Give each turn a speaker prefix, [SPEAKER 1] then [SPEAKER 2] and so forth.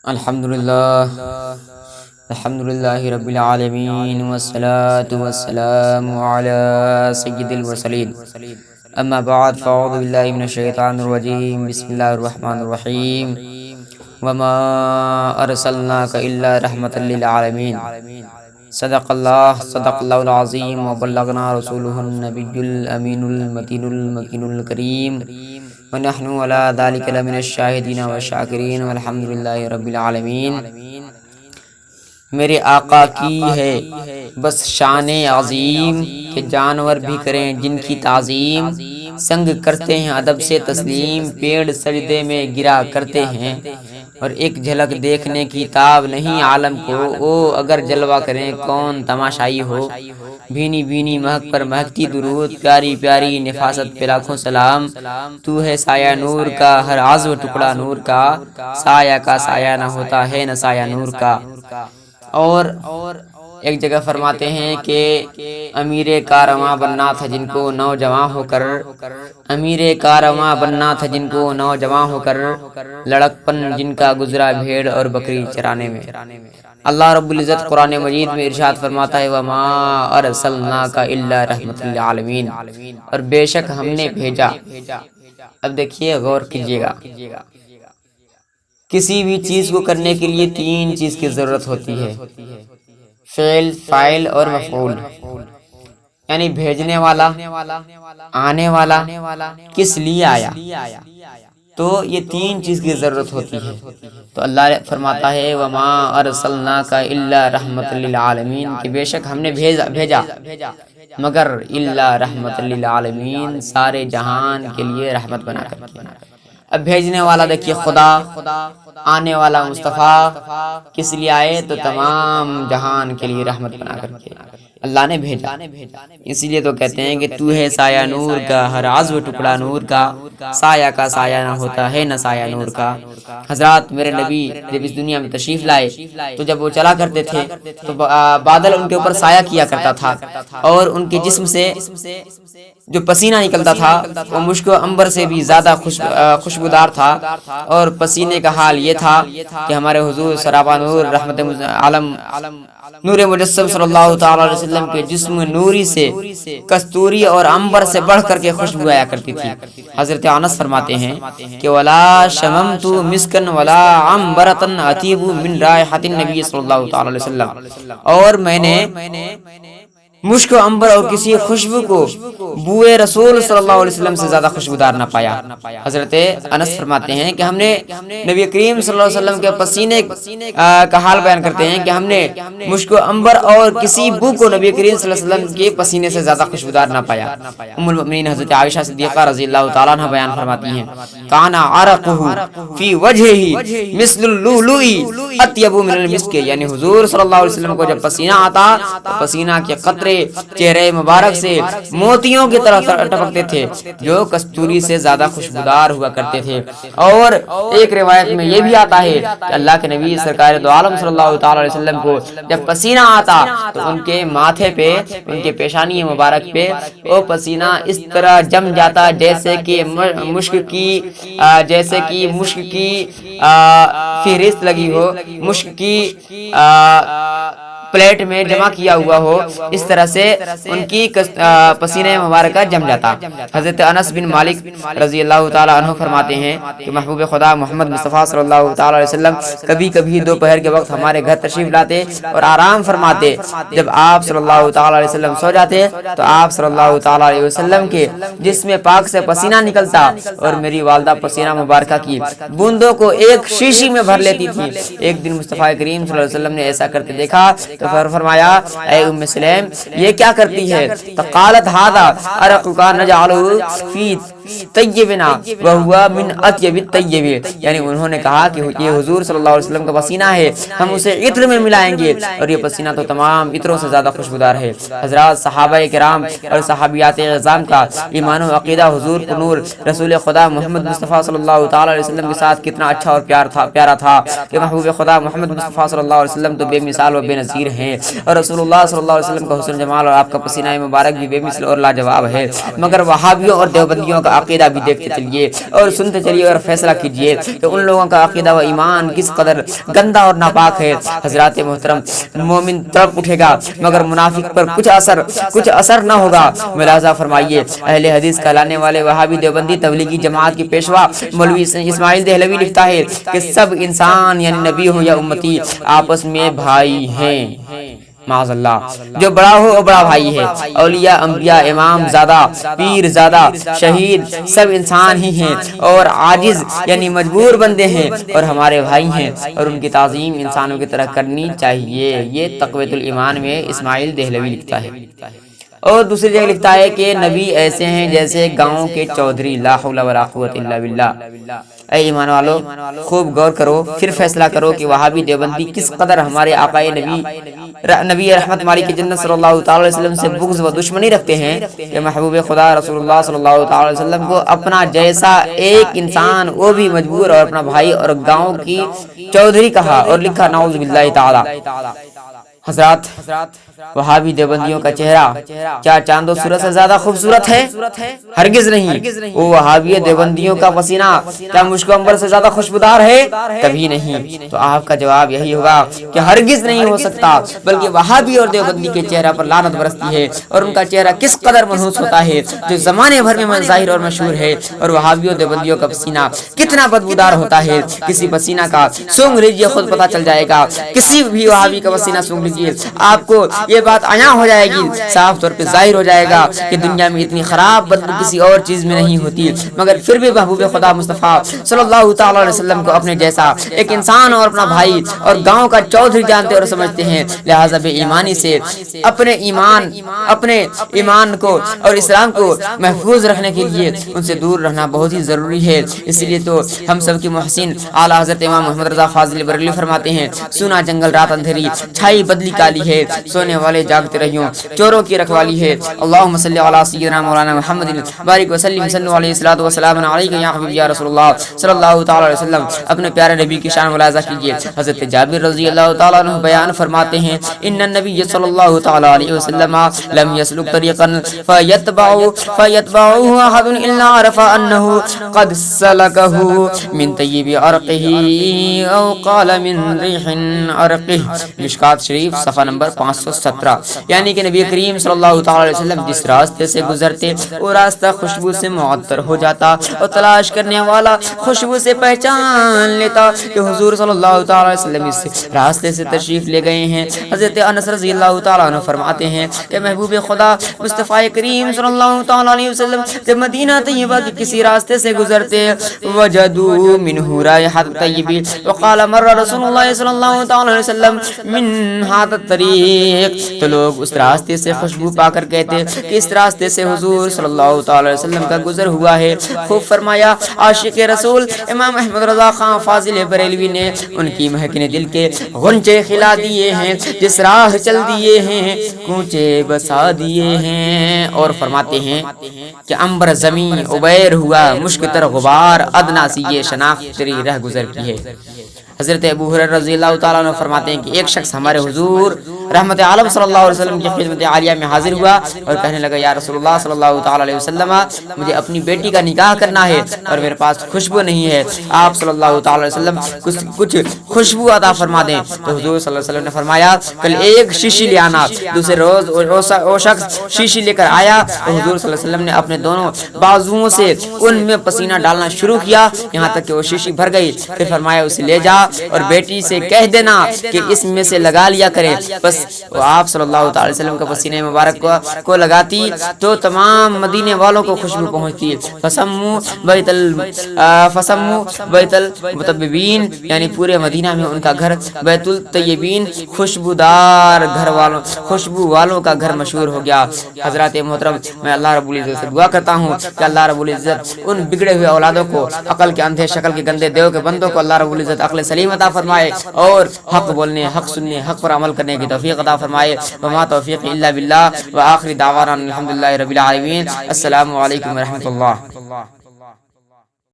[SPEAKER 1] الحمد للہ رب العالمین والصلاة والسلام علی سید المرسلین اما بعد فاعوذ باللہ من الشیطان الرجیم بسم اللہ الرحمن الرحیم وما ارسلناک الا رحمتا للعالمین صدق اللہ العظیم وبلغنا رسولہ النبی الامین المتین المکین الکریم ونحن علی ذلک لمن الشاہدین والشاکرین والحمد للہ رب العالمین۔ میرے آقا کی ہے بس شان عظیم کہ جانور بھی کریں جن کی تعظیم، سنگ کرتے ہیں ادب سے تسلیم، پیڑ سجدے میں گرا کرتے ہیں اور ایک جھلک دیکھنے کی تاب نہیں عالم کو، او اگر جلوہ کریں کون تماشائی ہو، بھینی بھینی مہک پر مہکتی درود، پیاری پیاری نفاست پہ لاکھوں سلام، تو ہے سایہ نور کا ہر عضو ٹکڑا نور کا، سایہ کا سایہ نہ ہوتا ہے نہ سایہ نور کا۔ اور ایک جگہ فرماتے ہیں کہ امیر کارواں بننا تھا جن کو نوجواں ہو کر، امیر کارواں بننا تھا جن کو نوجواں ہو کر، لڑکپن جن کا گزرا بھیڑ اور بکری چرانے میں۔ اللہ رب العزت قرآن مجید میں ارشاد فرماتا ہے وما ارسلناک الا رحمت للعالمین، اور بے شک ہم نے بھیجا۔ اب دیکھیے غور کیجیے گا، کسی بھی چیز کو کرنے کے لیے تین چیز کی ضرورت ہوتی ہے، فعل، فاعل اور مفعول، یعنی بھیجنے والا، آنے والا، کس لیے آیا، تو یہ تین چیز کی ضرورت ہوتی ہے۔ تو اللہ فرماتا ہے وما ارسلناک الا رحمت للعالمین، کہ بے شک ہم نے بھیجا مگر الا رحمت للعالمین، سارے جہان کے لیے رحمت بنا کر کے۔ اب بھیجنے والا دیکھیے خدا، آنے والا مصطفیٰ، کس لیے آئے تو تمام جہان کے لیے رحمت بنا کر کے اللہ نے بھیجا۔ اسی لیے تو کہتے ہیں کہ تو ہے سایہ نور کا ہر عضو ٹکڑا نور کا، سایہ کا سایہ نہ ہوتا ہے نہ سایہ نور کا۔ حضرات میرے نبی جب اس دنیا میں تشریف لائے تو جب وہ چلا کرتے تھے تو بادل ان کے اوپر سایہ کیا کرتا تھا، اور ان کے جسم سے جو پسینہ نکلتا تھا وہ مشک و عنبر سے بھی زیادہ خوشبودار تھا، اور پسینے کا حال یہ تھا کہ ہمارے حضور سراپا نور رحمت عالم نور مجسم صلی اللہ تعالی علیہ وسلم کے جسم نوری سے کستوری اور عنبر سے بڑھ کر کے خوشبو آیا کرتی تھی۔ حضرت انس فرماتے ہیں کہ ولا شممت مسکن ولا عنبرۃ اطیب من رائحۃ النبی صلی اللہ تعالی علیہ وسلم، اور میں نے مشک و عنبر اور کسی خوشبو کو بوئے رسول صلی اللہ علیہ وسلم سے زیادہ خوشبودار نہ پایا۔ حضرت انس فرماتے ہیں کہ ہم نے نبی کریم صلی اللہ علیہ وسلم کے پسینے کا حال بیان کرتے ہیں کہ ہم نے مشک و عنبر اور کسی بو کو نبی کریم صلی اللہ علیہ وسلم کے پسینے سے زیادہ خوشبودار نہ پایا۔ ام المؤمنین حضرت عائشہ صدیقہ رضی اللہ تعالیٰ عنہ بیان فرماتی ہیں کان عرقہ فی وجہہ مثل اللؤلؤ اطیب من المسک، یعنی حضور صلی اللہ علیہ وسلم کو جب پسینہ آتا تو پسینہ کے قطرے چہرے مبارک سے موتیوں کی طرح ٹپکتے تھے جو کستوری سے زیادہ خوشبودار ہوا کرتے تھے۔ اور ایک روایت میں یہ بھی آتا ہے کہ اللہ کے نبی سرکار دو عالم صلی اللہ تعالی علیہ وسلم کو جب پسینہ آتا تو ان کے ماتھے پہ، ان کے پیشانی مبارک پہ وہ پسینہ اس طرح جم جاتا جیسے کہ مشک کی فہرست لگی ہو، مشک کی پلیٹ میں جمع کیا ہوا ہو، اس طرح سے ان کی پسینہ مبارکہ جم جاتا۔ حضرت انس بن مالک رضی اللہ تعالی عنہ فرماتے ہیں کہ محبوب خدا محمد مصطفیٰ صلی اللہ تعالی علیہ وسلم کبھی کبھی دوپہر کے وقت ہمارے گھر تشریف لاتے اور آرام فرماتے۔ جب آپ صلی اللہ تعالی علیہ وسلم سو جاتے تو آپ صلی اللہ تعالی علیہ وسلم کے جسم پاک سے پسینہ نکلتا اور میری والدہ پسینہ مبارکہ کی بوندوں کو ایک شیشی میں بھر لیتی تھی۔ ایک دن مصطفیٰ کریم صلی اللہ علیہ وسلم نے ایسا کرتے دیکھا تو فرمایا اے ام سلیم یہ کیا کرتی ہے؟ فقالت ھذا عرقک نجعلہ فی طیبنا وہو من اطیب الطیب، یعنی انہوں نے کہا کہ یہ حضور صلی اللہ علیہ وسلم کا پسینہ ہے، ہم اسے عطر میں ملائیں گے اور یہ پسینہ تو تمام عطروں سے زیادہ خوشبودار ہے۔ حضرات صحابہ کرام اور صحابیات اعظام کا ایمان و عقیدہ حضور کو نور رسول خدا محمد مصطفیٰ صلی اللہ تعالی علیہ وسلم کے ساتھ کتنا اچھا اور پیارا تھا کہ محبوب خدا محمد مصطفیٰ صلی اللہ علیہ وسلم تو بے مثال و بے نظیر ہیں، اور رسول اللہ صلی اللہ علیہ وسلم کا حسن جمال اور آپ کا پسینہ مبارک بھی بے مثل اور لاجواب ہے، مگر وہابیوں اور دیوبندیوں کا عقیدہ بھی دیکھتے چلیے اور سنتے چلیے اور فیصلہ کیجیے کہ ان لوگوں کا عقیدہ و ایمان کس قدر گندا اور ناپاک ہے۔ حضرات محترم، مومن تڑپ اٹھے گا مگر منافق پر کچھ اثر نہ ہوگا۔ ملاحظہ فرمائیے، اہل حدیث کہلانے والے وہابی دیوبندی تبلیغی جماعت کی پیشوا مولوی اسماعیل دہلوی لکھتا ہے کہ سب انسان یعنی نبی ہو یا امتی آپس میں بھائی ہیں۔ معاذ اللہ، جو بڑا ہو وہ بڑا بھائی ہے۔ اولیاء، انبیاء، امام زادہ، پیر زادہ، شہید سب انسان ہی ہیں اور عاجز یعنی مجبور بندے ہیں اور ہمارے بھائی ہیں اور ان کی تعظیم انسانوں کی طرح کرنی چاہیے۔ یہ تقویۃ الایمان میں اسماعیل دہلوی لکھتا ہے۔ اور دوسری جگہ لکھتا ہے کہ نبی ایسے ہیں جیسے گاؤں کے چودھری، لا حول ولا قوت الا باللہ۔ اے ایمان والو، خوب غور کرو، پھر فیصلہ کرو کہ وہابی دیوبندی کس قدر ہمارے آقا نبی رحمت مالک کی جنت صلی اللہ تعالی علیہ وسلم سے بغض و دشمنی رکھتے ہیں کہ محبوب خدا رسول اللہ صلی اللہ تعالی علیہ وسلم کو اپنا جیسا ایک انسان، وہ بھی مجبور اور اپنا بھائی اور گاؤں کی چودھری کہا اور لکھا نعوذ باللہ تعالی۔ حضرات، وہابی دیوبندیوں کا چہرہ کیا چاند و سورج سے زیادہ خوبصورت ہے؟ ہرگز نہیں۔ وہ وہابی دیوبندیوں کا پسینہ کیا مشک و عنبر سے زیادہ خوشبودار ہے؟ کبھی نہیں۔ تو آپ کا جواب یہی ہوگا کہ ہرگز نہیں ہو سکتا، بلکہ وہابی اور دیوبندی کے چہرہ پر لعنت برستی ہے اور ان کا چہرہ کس قدر منحوس ہوتا ہے جو زمانے بھر میں ظاہر اور مشہور ہے۔ اور وہابی اور دیوبندیوں کا پسینہ کتنا بدبودار ہوتا ہے، کسی پسینہ کا سونگ لیجیے خود پتہ چل جائے گا۔ کسی بھی وہابی کا پسینہ سونگ لیجیے، آپ کو یہ بات عیاں ہو جائے گی، صاف طور پہ ظاہر ہو جائے گا کہ دنیا میں اتنی خراب بدبو کسی اور چیز میں نہیں ہوتی۔ مگر پھر بھی محبوب خدا مصطفیٰ صلی اللہ تعالی علیہ وسلم کو اپنے جیسا ایک انسان اور اپنا بھائی اور گاؤں کا چودھری جانتے اور سمجھتے ہیں۔ لہٰذا بے ایمانی سے اپنے ایمان کو اور اسلام کو محفوظ رکھنے کے لیے ان سے دور رہنا بہت ہی ضروری ہے۔ اس لیے تو ہم سب کے محسن اعلیٰ حضرت امام محمد رضا فاضل بریلوی فرماتے ہیں، سونا جنگل رات اندھیری، چھائی بدلی کالی ہے، سونے والے جاگتے رہیوں، چوروں کی رکھوالی ہے۔ اللہم صلی علی سیدنا مولانا محمد بارک وسلم صلی علیہ الصلوۃ والسلام علیک یا حبیب یا رسول اللہ صلی اللہ تعالی علیہ وسلم۔ اپنے پیارے نبی کی شان ملاحظہ کیجیے۔ حضرت جابر رضی اللہ تعالیٰ عنہ بیان فرماتے ہیں، ان النبی صلی اللہ تعالی علیہ وسلم لم يسلك طریقا فيتبعه احد الا عرف انه قد سلكه من طیب عرقه او قال من ریح عرقه۔ مشکات شریف صفحہ نمبر 517۔ یعنی کہ نبی کریم صلی اللہ تعالی علیہ وسلم جس راستے سے گزرتے وہ راستہ خوشبو سے معطر ہو جاتا اور تلاش کرنے والا خوشبو سے پہچان لیتا کہ حضور صلی اللہ تعالی علیہ وسلم اس راستے سے تشریف لے گئے ہیں۔ حضرت انس رضی اللہ تعالیٰ عنہ فرماتے ہیں کہ محبوب خدا مصطفیٰ کریم صلی اللہ تعالی علیہ وسلم جب مدینہ طیبہ کے کسی راستے سے گزرتے وجدوا منہ رائحۃ طیب وقال مر رسول اللہ صلی اللہ تعالی علیہ وسلم من هذا الطریق، تو لوگ اس راستے سے خوشبو پا کر کہتے کہ اس راستے سے حضور صلی اللہ تعالی علیہ وسلم کا گزر ہوا ہے۔ خوب فرمایا عاشق رسول امام احمد رضا خان فاضل بریلوی نے ان کی مہکنے دل کے غنچے کھلا دیے ہیں، جس راہ چل دیے ہیں کوچے بسا دیے ہیں۔ اور فرماتے ہیں کہ عنبر زمین عبیر ہوا، مشک تر غبار ادنا سی یہ شناخت تیری رہ گزر کی ہے۔ حضرت ابو ہریرہ رضی اللہ تعالیٰ عنہ فرماتے ہیں کہ ایک شخص ہمارے حضور رحمت عالم صلی اللہ علیہ وسلم کی خدمت عالیہ میں حاضر ہوا اور کہنے لگا، یا رسول اللہ صلی اللہ تعالیٰ علیہ وسلم، مجھے اپنی بیٹی کا نکاح کرنا ہے اور میرے پاس خوشبو نہیں ہے، آپ صلی اللہ تعالیٰ علیہ وسلم کچھ خوشبو عطا فرما دیں۔ تو حضور صلی اللہ علیہ وسلم نے فرمایا، کل ایک شیشی لے آنا۔ دوسرے روز وہ شخص شیشی لے کر آیا تو حضور صلی اللہ علیہ وسلم نے اپنے دونوں بازوؤں سے ان میں پسینہ ڈالنا شروع کیا یہاں تک کہ وہ شیشی بھر گئی۔ پھر فرمایا، اسے لے جا اور بیٹی سے کہہ دینا کہ اس میں سے لگا لیا کرے۔ بس وہ آپ صلی اللہ تعالی وسلم کا پسینہ مبارک کو لگاتی تو تمام مدینے والوں کو خوشبو پہنچتی۔ فسمو بیت المطببین، یعنی پورے مدینہ میں ان کا گھر بیت الطیبین، خوشبودار خوشبو والوں کا گھر مشہور ہو گیا۔ حضرات محترم، میں اللہ رب العزت سے دعا کرتا ہوں کہ اللہ رب العزت ان بگڑے ہوئے اولادوں کو، عقل کے اندھے شکل کے گندے دیو کے بندوں کو اللہ رب العزت عقل سلیم عطا فرمائے اور حق بولنے، حق سننے، حق پر عمل کرنے کی توفیق عطا فرمائے۔ وما توفیق الا باللہ، وآخر دعوانا الحمدللہ رب العالمین۔ السلام علیکم ورحمۃ اللہ۔